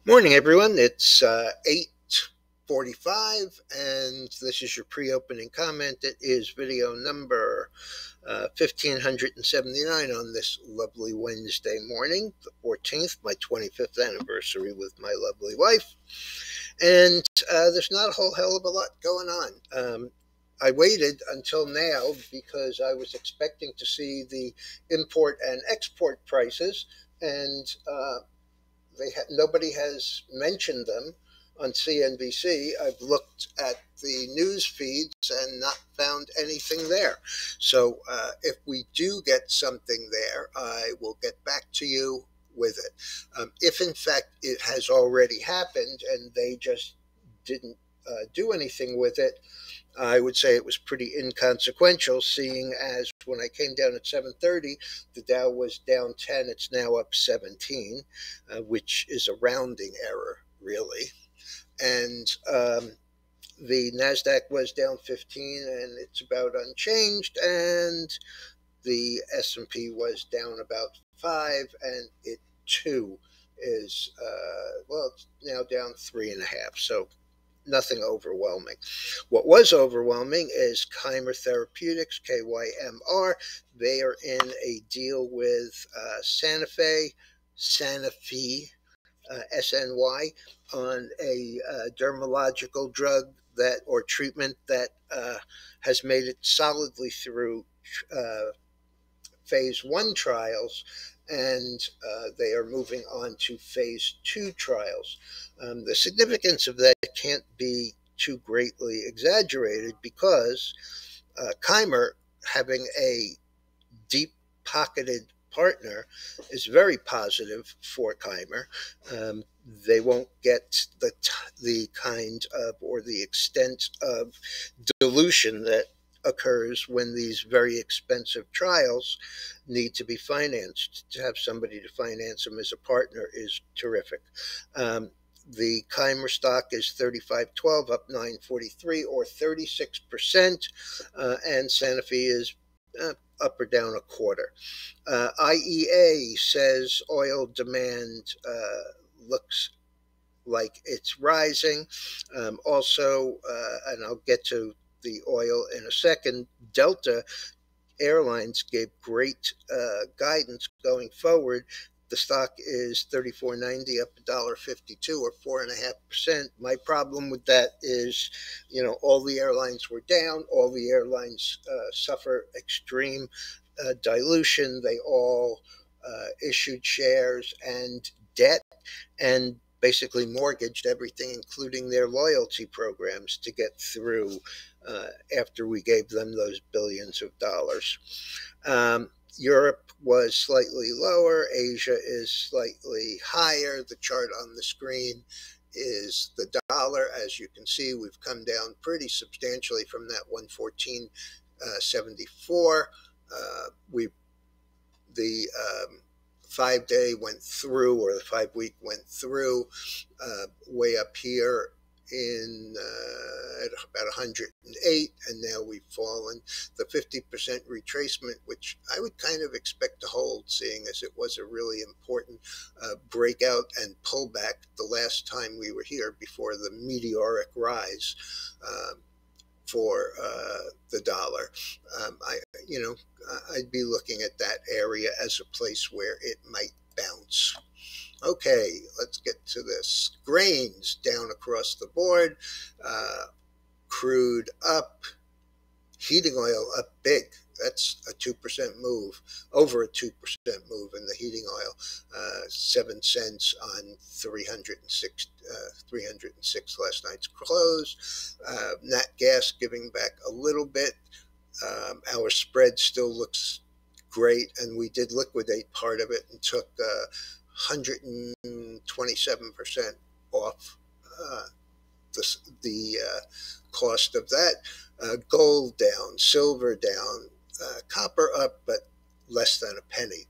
Morning, everyone. It's 8:45, and this is your pre-opening comment. It is video number 1579 on this lovely Wednesday morning, the 14th, my 25th anniversary with my lovely wife. And there's not a whole hell of a lot going on. I waited until now because I was expecting to see the import and export prices, and nobody has mentioned them on CNBC. I've looked at the news feeds and not found anything there. So if we do get something there, I will get back to you with it. If in fact it has already happened and they just didn't do anything with it, I would say it was pretty inconsequential, seeing as when I came down at 7:30, the Dow was down 10. It's now up 17, which is a rounding error, really. And the Nasdaq was down 15, and it's about unchanged. And the S&P was down about 5, and it too is it's now down 3.5. So nothing overwhelming. What was overwhelming is Kymr Therapeutics, KYMR. They are in a deal with Sanofi, SNY, on a dermatological drug that or treatment that has made it solidly through phase 1 trials, and they are moving on to phase 2 trials. The significance of that can't be too greatly exaggerated because Kymr, having a deep pocketed partner, is very positive for Kymr. They won't get the kind of or the extent of dilution that occurs when these very expensive trials need to be financed. To have somebody to finance them as a partner is terrific. The Kymr stock is 35.12, up 9.43, or 36%, and Sanofi is up or down a quarter. IEA says oil demand looks like it's rising. Also, and I'll get to the oil in a second, Delta Airlines gave great guidance going forward. The stock is 34.90, up $1.52, or 4.5%. My problem with that is, all the airlines were down. All the airlines suffer extreme dilution. They all issued shares and debt, and basically mortgaged everything, including their loyalty programs, to get through after we gave them those billions of dollars. Europe was slightly lower. Asia is slightly higher. The chart on the screen is the dollar. As you can see, we've come down pretty substantially from that 114.74. The 5-day went through, or the 5-week went through, way up here in at about 108, and now we've fallen. The 50% retracement, which I would kind of expect to hold, seeing as it was a really important breakout and pullback the last time we were here before the meteoric rise for the dollar. I'd be looking at that area as a place where it might bounce. Okay, let's get to this. Grains down across the board. Crude up. Heating oil up big. That's a 2% move, over a 2% move in the heating oil. 7 cents on 306 last night's close. Nat gas giving back a little bit. Our spread still looks great, and we did liquidate part of it and took 127% off the cost of that. Gold down, silver down, copper up, but less than a penny.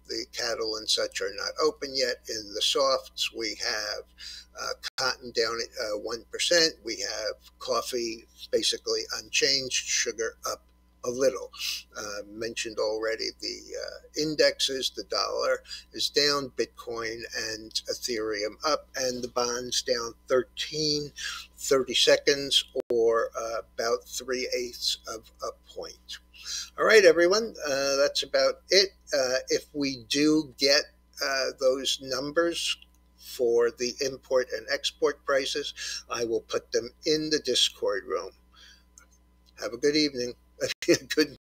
The cattle and such are not open yet. In the softs, we have cotton down at 1%. We have coffee basically unchanged, sugar up a little. Mentioned already the indexes, the dollar is down, Bitcoin and Ethereum up, and the bonds down 13/32, or about 3/8 of a point. All right, everyone, that's about it. If we do get those numbers for the import and export prices, I will put them in the Discord room. Have a good evening. Good